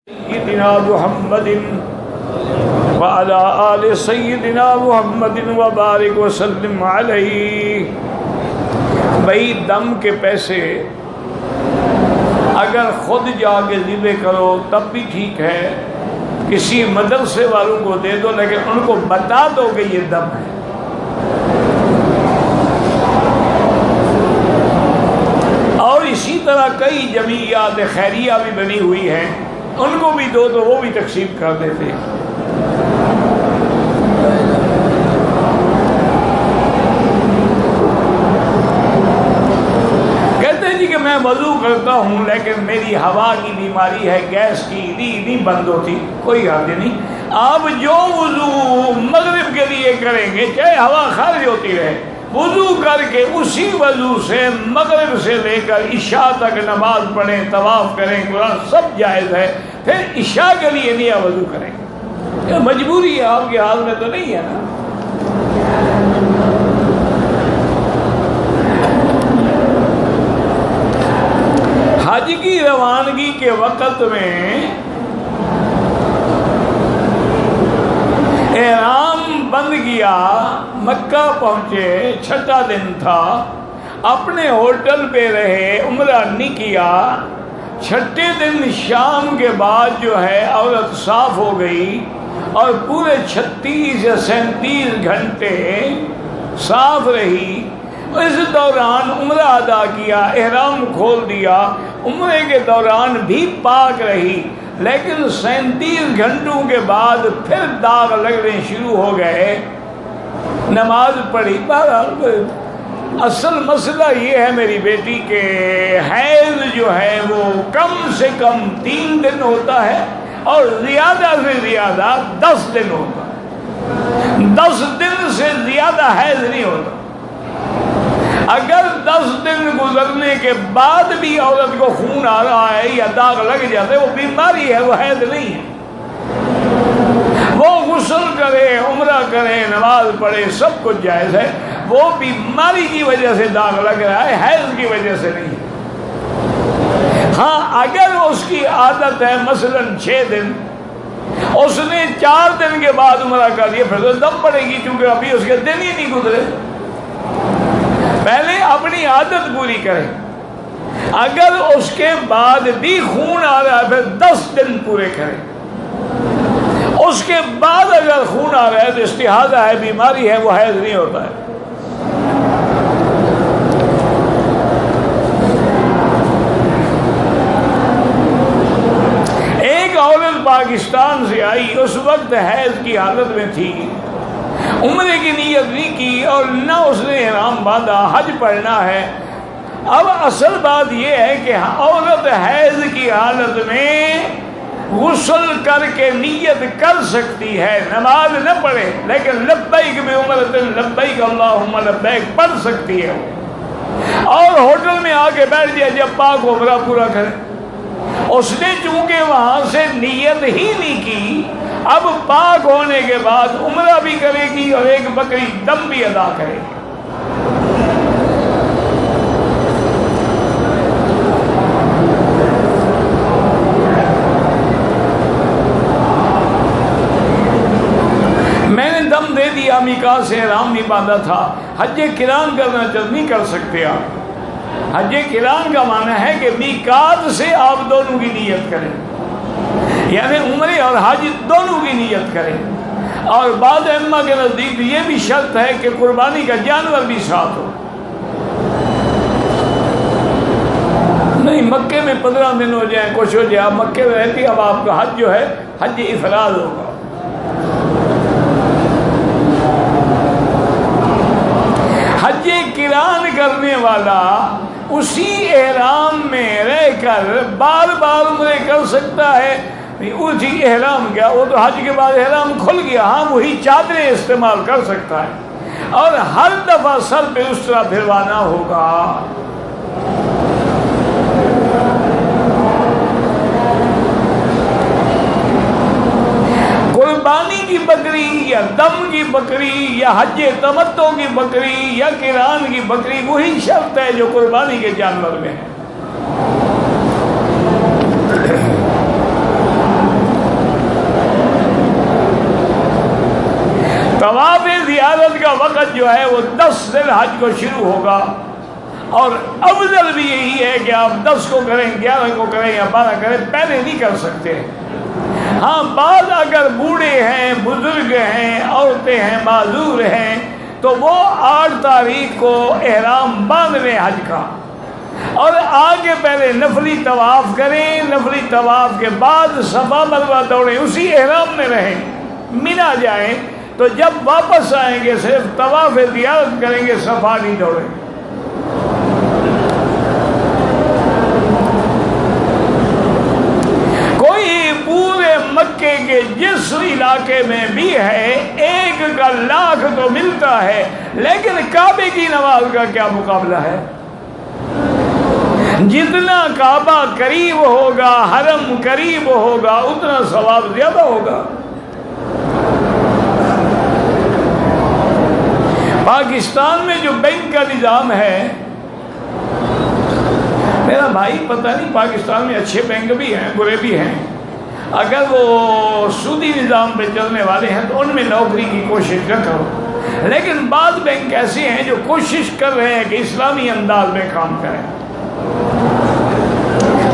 سیدنا محمد وعلى آل سیدنا محمد وبارک وسلم علیہ۔ بھئی دم کے پیسے اگر خود جا کے ذبح کرو تب بھی ٹھیک ہے، کسی مدرسے والوں کو دے دو، لیکن ان کو بتا دو کہ یہ دم ہے۔ اور اسی طرح کئی جمعیات خیریہ بھی بنی ہوئی ہیں، ان کو بھی دو تو وہ بھی تقسیم کر دیتے۔ کہتے ہیں جی کہ میں وضو کرتا ہوں لیکن میری ہوا کی بیماری ہے، گیس کی نہیں بند ہوتی۔ کوئی حرج نہیں، آپ جو وضو مغرب کے لیے کریں گے چاہے ہوا خارج ہوتی رہے، وضو کر کے اسی وضو سے مغرب سے لے کر عشاء تک نماز پڑھیں، طواف کریں، قرآن سب جائز ہے۔ پھر عشاء کے لیے نیا وضو کریں، یہ مجبوری ہے، آپ کے حال میں تو نہیں ہے نا۔ حج کی روانگی کے وقت میں احرام بند کیا، مکہ پہنچے، چھٹا دن تھا، اپنے ہوٹل پہ رہے، عمرہ نہیں کیا۔ چھٹے دن شام کے بعد جو ہے عورت صاف ہو گئی اور پورے 36 یا 37 گھنٹے صاف رہی۔ اس دوران عمرہ ادا کیا، احرام کھول دیا، عمرے کے دوران بھی پاک رہی، لیکن 37 گھنٹوں کے بعد پھر داغ لگنے شروع ہو گئے، نماز پڑھی۔ بہرحال اصل مسئلہ یہ ہے میری بیٹی کہ حیض جو ہے وہ کم سے کم 3 دن ہوتا ہے اور زیادہ سے زیادہ 10 دن ہوتا ہے۔ 10 دن سے زیادہ حیض نہیں ہوتا۔ اگر 10 دن گزرنے کے بعد بھی عورت کو خون آ رہا ہے یا داغ لگ جاتے وہ بیماری ہے، وہ حیض نہیں ہے۔ وہ غسل کرے، عمرہ کرے، نماز پڑھے، سب کچھ جائز ہے، وہ بیماری کی وجہ سے داغ لگ رہا ہے، حیض کی وجہ سے نہیں ہے۔ ہاں اگر اس کی عادت ہے مثلا 6 دن، اس نے 4 دن کے بعد عمرہ کر دیا، پھر تو دم پڑے گی، کیونکہ ابھی اس کے دن ہی نہیں گزرے۔ پہلے اپنی عادت پوری کرے، اگر اس کے بعد بھی خون آ رہا ہے پھر 10 دن پورے کرے، اس کے بعد اگر خون آ رہا ہے تو استحاضہ ہے، بیماری ہے، وہ حیض نہیں ہوتا ہے۔ ایک عورت پاکستان سے آئی، اس وقت حیض کی حالت میں تھی، عمرے کی نیت نہیں کی اور نہ اس نے احرام باندھا، حج پڑھنا ہے۔ اب اصل بات یہ ہے کہ عورت حیض کی حالت میں غسل کر کے نیت کر سکتی ہے، نماز نہ پڑھے، لیکن لبیک بعمرۃ لبیک اللہم لبیک پڑھ سکتی ہے، اور ہوٹل میں آ کے بیٹھ جائے جب پاک عمرہ پورا کرے۔ اس نے چونکہ وہاں سے نیت ہی نہیں کی، اب پاک ہونے کے بعد عمرہ بھی کرے گی اور ایک بکری دم بھی ادا کرے گی۔ میں نے دم دے دیا، میقات سے احرام نہیں باندھا تھا، حج قران کرنا نہیں کر سکتے آپ۔ حج قران کا معنی ہے کہ میقات سے آپ دونوں کی نیت کریں، یعنی عمرے اور حج دونوں کی نیت کریں۔ اور بعض ائمہ کے نزدیک یہ بھی شرط ہے کہ قربانی کا جانور بھی ساتھ ہو۔ نہیں مکے میں 15 دن ہو جائیں، کچھ ہو جائے، آپ مکے میں رہتی، اب آپ کا حج جو ہے حج افراد ہوگا۔ حج قران کرنے والا اسی احرام میں رہ کر بار بار عمرے کر سکتا ہے۔ اسی احرام کیا، وہ تو حج کے بعد احرام کھل گیا، ہاں وہی چادریں استعمال کر سکتا ہے، اور ہر دفعہ سر پہ اس طرح پھروانا ہوگا۔ قربانی کی بکری یا دم کی بکری یا حج تمتع کی بکری یا قران کی بکری وہی شرط ہے جو قربانی کے جانور میں ہے۔ کا وقت جو ہے وہ 10 ذی الحج کو شروع ہوگا، اور افضل بھی یہی ہے کہ آپ 10 کو کریں، 11 کو کریں یا 12 کریں، پہلے نہیں کر سکتے۔ ہاں بعض اگر بوڑھے ہیں، بزرگ ہیں، عورتیں ہیں، معذور ہیں، تو وہ 8 تاریخ کو احرام باندھ لیں حج کا، اور آگے پہلے نفلی طواف کریں، نفلی طواف کے بعد صفا مروہ دوڑیں، اسی احرام میں رہیں، مینا جائیں، تو جب واپس آئیں گے صرف طواف زیارت کریں گے، صفا نہیں دوڑیں۔ کوئی پورے مکے کے جس علاقے میں بھی ہے 1 کا لاکھ تو ملتا ہے، لیکن کعبے کی نماز کا کیا مقابلہ ہے؟ جتنا کعبہ قریب ہوگا، حرم قریب ہوگا، اتنا ثواب زیادہ ہوگا۔ پاکستان میں جو بینک کا نظام ہے، میرا بھائی پتہ نہیں پاکستان میں اچھے بینک بھی ہیں، برے بھی ہیں، اگر وہ سودی نظام پہ چلنے والے ہیں تو ان میں نوکری کی کوشش نہ کرو، لیکن بعض بینک ایسے ہیں جو کوشش کر رہے ہیں کہ اسلامی انداز میں کام کریں۔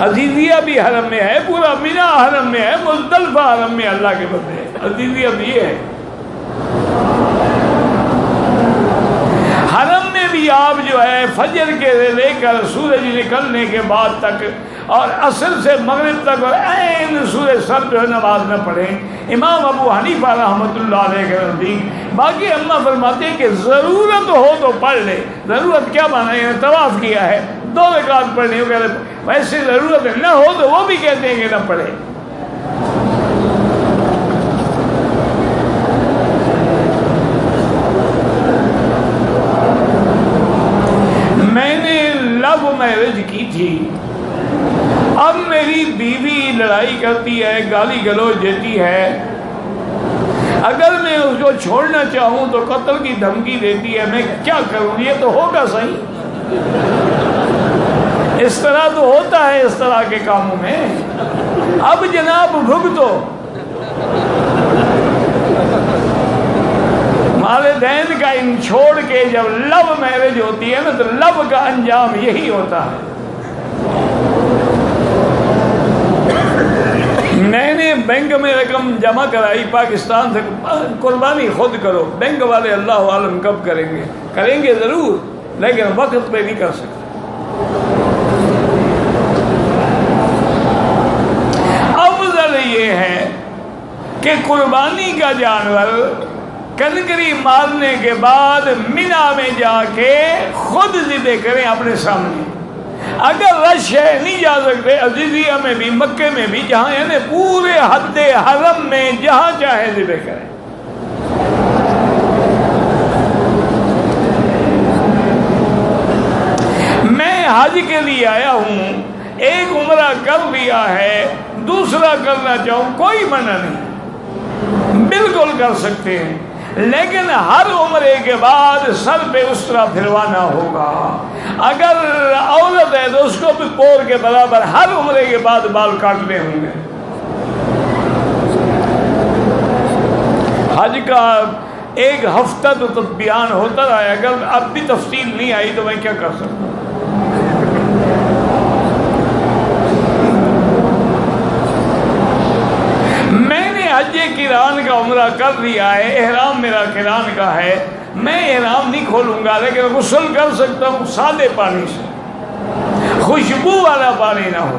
عزیزیہ بھی حرم میں ہے، پورا مینا حرم میں ہے، مزدلفہ حرم میں، اللہ کے بندے عزیزیہ بھی ہے۔ حرم میں بھی آپ جو ہے فجر کے لے کر سورج نکلنے کے بعد تک اور عصر سے مغرب تک اور عین سورج سر پہ نماز نہ پڑھیں، امام ابو حنیفہ رحمۃ اللہ علیہ کے نزدیک۔ باقی اماں فرماتے ہیں کہ ضرورت ہو تو پڑھ لے، ضرورت کیا مانا ہے؟ طواف کیا ہے 2 رکعت پڑھنی ہو، ویسے ضرورت نہ ہو تو وہ بھی کہتے ہیں کہ نہ پڑھے۔ میں نے لو میرج کی تھی، اب میری بیوی لڑائی کرتی ہے، گالی گلوچ دیتی ہے، اگر میں اس کو چھوڑنا چاہوں تو قتل کی دھمکی دیتی ہے، میں کیا کروں؟ یہ تو ہوگا صحیح، اس طرح تو ہوتا ہے اس طرح کے کاموں میں۔ اب جناب بھگتو، والدین کا ان چھوڑ کے جب لو میرج ہوتی ہے نا تو لو کا انجام یہی ہوتا ہے۔ میں نے بینک میں رقم جمع کرائی پاکستان سے، قربانی خود کرو، بینک والے اللہ عالم کب کریں گے، کریں گے ضرور لیکن وقت پہ نہیں کر سکتے۔ افضل یہ ہے کہ قربانی کا جانور کنکری مارنے کے بعد مینا میں جا کے خود ذبح کریں اپنے سامنے۔ اگر رش ہے نہیں جا سکتے، عزیزیہ میں بھی، مکے میں بھی، جہاں یعنی پورے حد حرم میں جہاں چاہے ذبح کریں۔ میں حج کے لیے آیا ہوں، ایک عمرہ کر لیا ہے، دوسرا کرنا چاہوں کوئی منع نہیں، بالکل کر سکتے ہیں، لیکن ہر عمرے کے بعد سر پہ اس طرح پھروانا ہوگا۔ اگر عورت ہے تو اس کو بھی پور کے برابر ہر عمرے کے بعد بال کاٹنے ہوں گے۔ حج کا 1 ہفتہ تو بیان ہوتا رہا ہے، اگر اب بھی تفصیل نہیں آئی تو میں کیا کر سکتا ہوں۔ حج قران کا عمرہ کر لیا ہے، احرام میرا قران کا ہے، میں احرام نہیں کھولوں گا لیکن غسل کر سکتا ہوں سادے پانی سے، خوشبو والا پانی نہ ہو،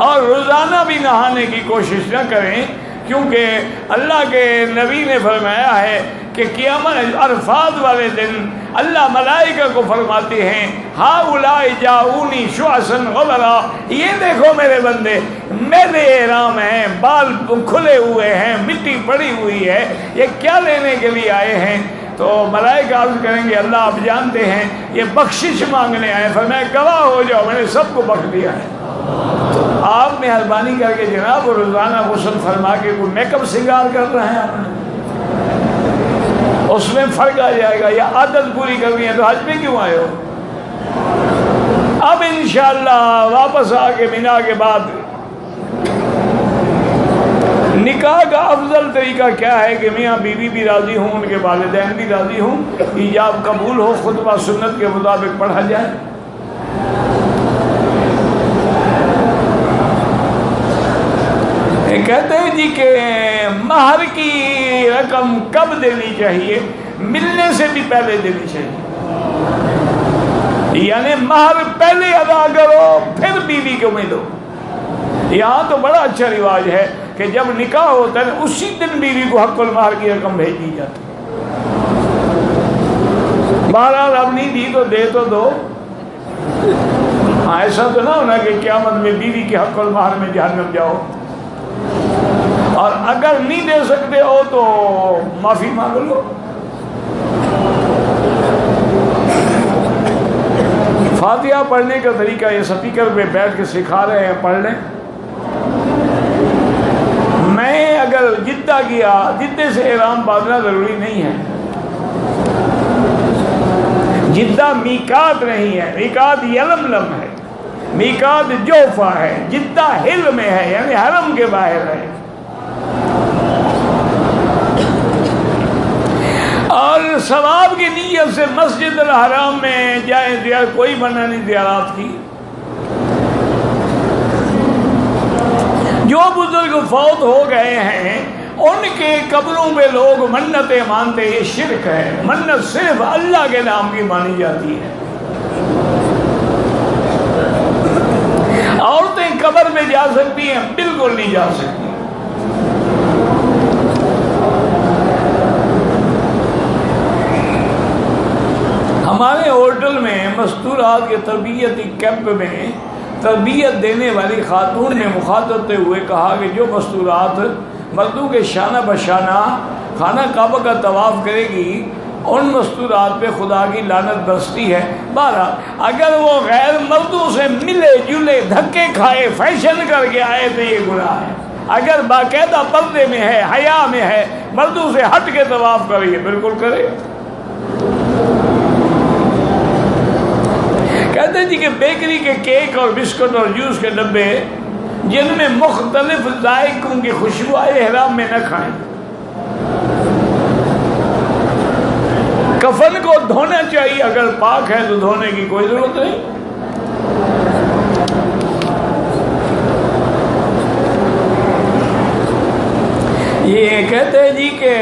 اور روزانہ بھی نہانے کی کوشش نہ کریں، کیونکہ اللہ کے نبی نے فرمایا ہے کہ قیامت عرفات والے دن اللہ ملائکہ کو فرماتے ہیں ہؤلاء جاؤنی شعثا غبرا، یہ دیکھو میرے بندے میرے احرام ہیں، بال کھلے ہوئے ہیں، مٹی پڑی ہوئی ہے، یہ کیا لینے کے لیے آئے ہیں؟ تو ملائکہ عرض کریں گے اللہ آپ جانتے ہیں یہ بخشش مانگنے آئے، فرمایا گواہ ہو جاؤ میں نے سب کو بخش دیا ہے۔ تو آپ مہربانی کر کے جناب روزانہ غسل فرما کے کوئی میک اپ سنگار کر رہے ہیں آپ، اس میں فرق آ جائے گا، یا عادت پوری کرنی ہے تو حج پہ کیوں آئے ہو؟ اب انشاءاللہ واپس آ کے مینا کے بعد نکاح کا افضل طریقہ کیا ہے کہ میاں بیوی بھی راضی ہوں، ان کے والدین بھی راضی ہوں، ایجاب قبول ہو، خطبہ سنت کے مطابق پڑھا جائے۔ کہتے ہیں جی کہ مہر کی رقم کب دینی چاہیے؟ ملنے سے بھی پہلے دینی چاہیے، یعنی مہر پہلے ادا کرو پھر بیوی کو ملو۔ یہاں تو بڑا اچھا رواج ہے کہ جب نکاح ہوتا ہے اسی دن بیوی کو حق المہر کی رقم بھیج دی جاتی۔ بہرحال اب نہیں دی تو دے تو دو، ایسا تو نہ ہونا کہ قیامت میں بیوی کے حق المہر میں جہنم جاؤ۔ اور اگر نہیں دے سکتے ہو تو معافی مانگ لو۔ فاتحہ پڑھنے کا طریقہ یہ سپیکر پہ بیٹھ کے سکھا رہے ہیں، پڑھ لیں۔ میں اگر جدہ گیا، جدے سے احرام باندھنا ضروری نہیں ہے، جدہ میقات نہیں ہے، میقات یلملم ہے، میقات جوفہ ہے، جدہ ہل میں ہے یعنی حرم کے باہر ہے۔ اور ثواب کی نیت سے مسجد الحرام میں جائیں، کوئی منع نہیں زیارات کی۔ جو بزرگ فوت ہو گئے ہیں ان کے قبروں پہ لوگ منتیں مانتے، یہ شرک ہے۔ منت صرف اللہ کے نام کی مانی جاتی ہے۔ عورتیں قبر میں جا سکتی ہیں؟ بالکل نہیں جا سکتی۔ ہمارے ہوٹل میں مستورات کے تربیتی کیمپ میں تربیت دینے والی خاتون نے مخاطبتے ہوئے کہا کہ جو مستورات مردوں کے شانہ بشانہ خانہ کعبہ کا طواف کرے گی ان مستورات پہ خدا کی لعنت برستی ہے۔ بہرحال اگر وہ غیر مردوں سے ملے جلے، دھکے کھائے، فیشن کر کے آئے تو یہ گناہ ہے۔ اگر باقاعدہ پردے میں ہے، حیا میں ہے، مردوں سے ہٹ کے طواف کرے، بالکل کرے۔ کہتے ہیں جی کہ بیکری کے کیک اور بسکٹ اور جوس کے ڈبے جن میں مختلف ذائقوں کی خوشبو آئے احرام میں نہ کھائیں۔ کفن کو دھونا چاہیے، اگر پاک ہے تو دھونے کی کوئی ضرورت نہیں۔ یہ کہتے ہیں جی کہ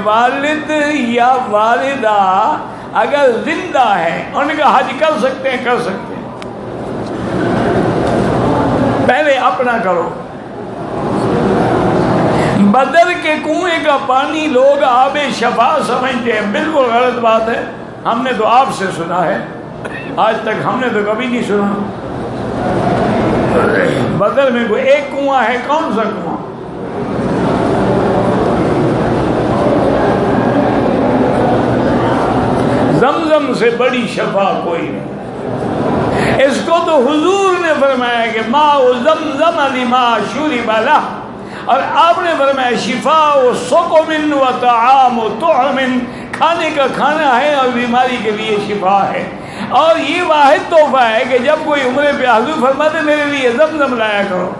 والد یا والدہ اگر زندہ ہے ان کا حج کر سکتے ہیں؟ کر سکتے ہیں، پہلے اپنا کرو۔ بدر کے کنویں کا پانی لوگ آب شفا سمجھتے ہیں، بالکل غلط بات ہے۔ ہم نے تو آپ سے سنا ہے، آج تک ہم نے تو کبھی نہیں سنا۔ بدر میں کوئی ایک کنواں ہے، کون سا کنواں؟ زمزم سے بڑی شفا کوئی نہیں۔ اس کو تو حضور نے فرمایا کہ ماء زمزم لما شرب لہ، اور آپ نے فرمایا شفاء سقم و طعام طعم، کھانے کا کھانا ہے اور بیماری کے لیے شفا ہے۔ اور یہ واحد تحفہ ہے کہ جب کوئی عمرے پہ حضور فرماتے میرے لیے زمزم لایا کرو۔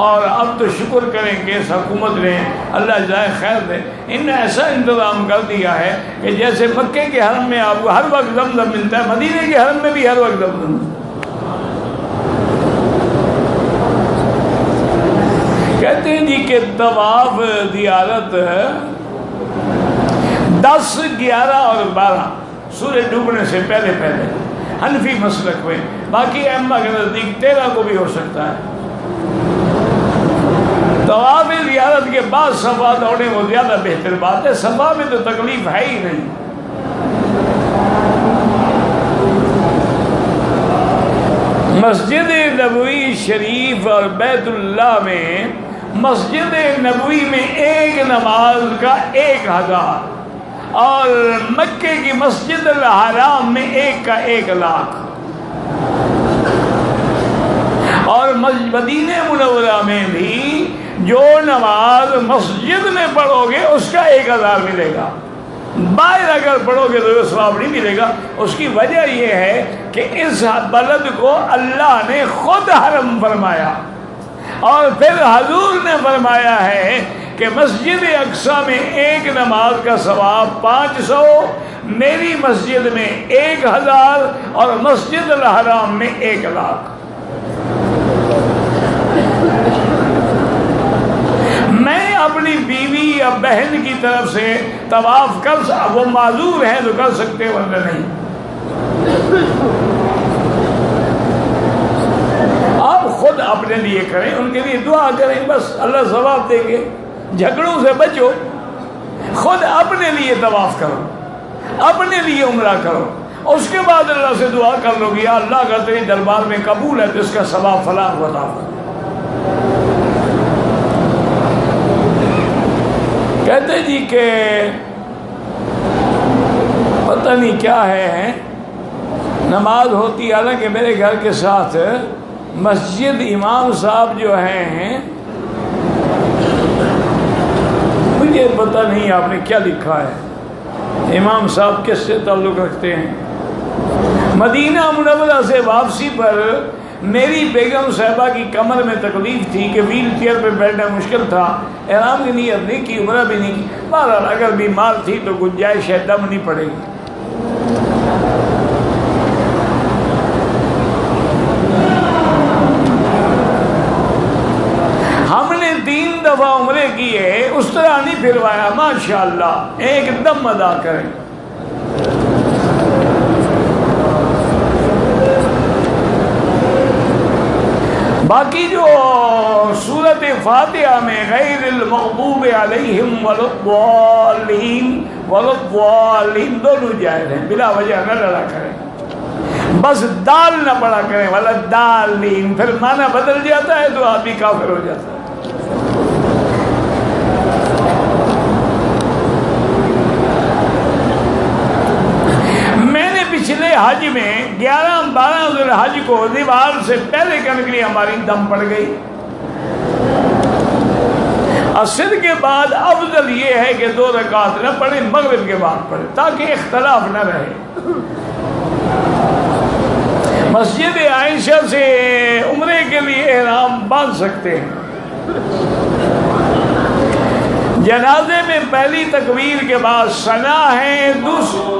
اور اب تو شکر کریں کہ اس حکومت نے، اللہ جزائے خیر دے، ان نے ایسا انتظام کر دیا ہے کہ جیسے مکے کے حرم میں آپ کو ہر وقت زمزم ملتا ہے، مدینے کے حرم میں بھی ہر وقت زمزم۔ کہتے ہیں جی کہ طواف زیارت 10، 11 اور 12 سورج ڈوبنے سے پہلے پہلے حنفی مسلک میں، باقی ائمہ کے نزدیک 13 کو بھی ہو سکتا ہے۔ طواف زیارت کے بعد صفا دوڑے وہ زیادہ بہتر بات ہے، صفا میں تو تکلیف ہے ہی نہیں۔ مسجد نبوی شریف اور بیت اللہ میں، مسجد نبوی میں ایک نماز کا 1000 اور مکے کی مسجد الحرام میں ایک کا 1,00,000، اور مدینہ منورہ میں بھی جو نماز مسجد میں پڑھو گے اس کا 1000 ملے گا، باہر اگر پڑھو گے تو ثواب نہیں ملے گا۔ اس کی وجہ یہ ہے کہ اس بلد کو اللہ نے خود حرم فرمایا۔ اور پھر حضور نے فرمایا ہے کہ مسجد اقصیٰ میں ایک نماز کا ثواب 500، میری مسجد میں 1000 اور مسجد الحرام میں 1,00,000۔ میں اپنی بیوی یا بہن کی طرف سے طواف وہ معذور ہیں تو کر سکتے ورنہ نہیں۔ آپ خود اپنے لیے کریں، ان کے لیے دعا کریں، بس اللہ ثواب دیں گے۔ جھگڑوں سے بچو، خود اپنے لیے طواف کرو، اپنے لیے عمرہ کرو، اس کے بعد اللہ سے دعا کر لو گی یا اللہ کا تیرے دربار میں قبول ہے تو اس کا ثواب فلاں بتاؤ۔ کہتے جی کہ پتہ نہیں کیا ہے، نماز ہوتی، حالانکہ میرے گھر کے ساتھ مسجد امام صاحب جو ہیں، مجھے پتہ نہیں آپ نے کیا لکھا ہے، امام صاحب کس سے تعلق رکھتے ہیں۔ مدینہ منورہ سے واپسی پر میری بیگم صاحبہ کی کمر میں تکلیف تھی کہ ویل چیئر پہ بیٹھنا مشکل تھا، احرام کی نیت نہیں کی، عمرہ بھی نہیں کی، بہرحال اگر بیمار تھی تو گنجائش ہے، دم نہیں پڑے گی۔ ہم نے 3 دفعہ عمرے کیے، اس طرح نہیں پھروایا، ماشاءاللہ ایک دم ادا کریں۔ باقی جو سورۃ فاتحہ میں غیر المغضوب علیہم ولا دونوں جائز ہیں، بلا وجہ نہ لڑا کریں، بس دال نہ پڑا کریں، ولا دالین، پھر معنی بدل جاتا ہے تو آدمی کافر ہو جاتا ہے۔ پچھلے حج میں 11-12 ذوالحج کو دیوار سے پہلے کرنے کے لیے ہماری دم پڑ گئی۔ عصر کے بعد افضل یہ ہے کہ 2 رکعت نہ پڑھیں، مغرب کے بعد پڑھیں تاکہ اختلاف نہ رہے۔ مسجد عائشہ سے عمرے کے لیے احرام باندھ سکتے ہیں۔ جنازے میں پہلی تکبیر کے بعد ثنا ہے، دوسری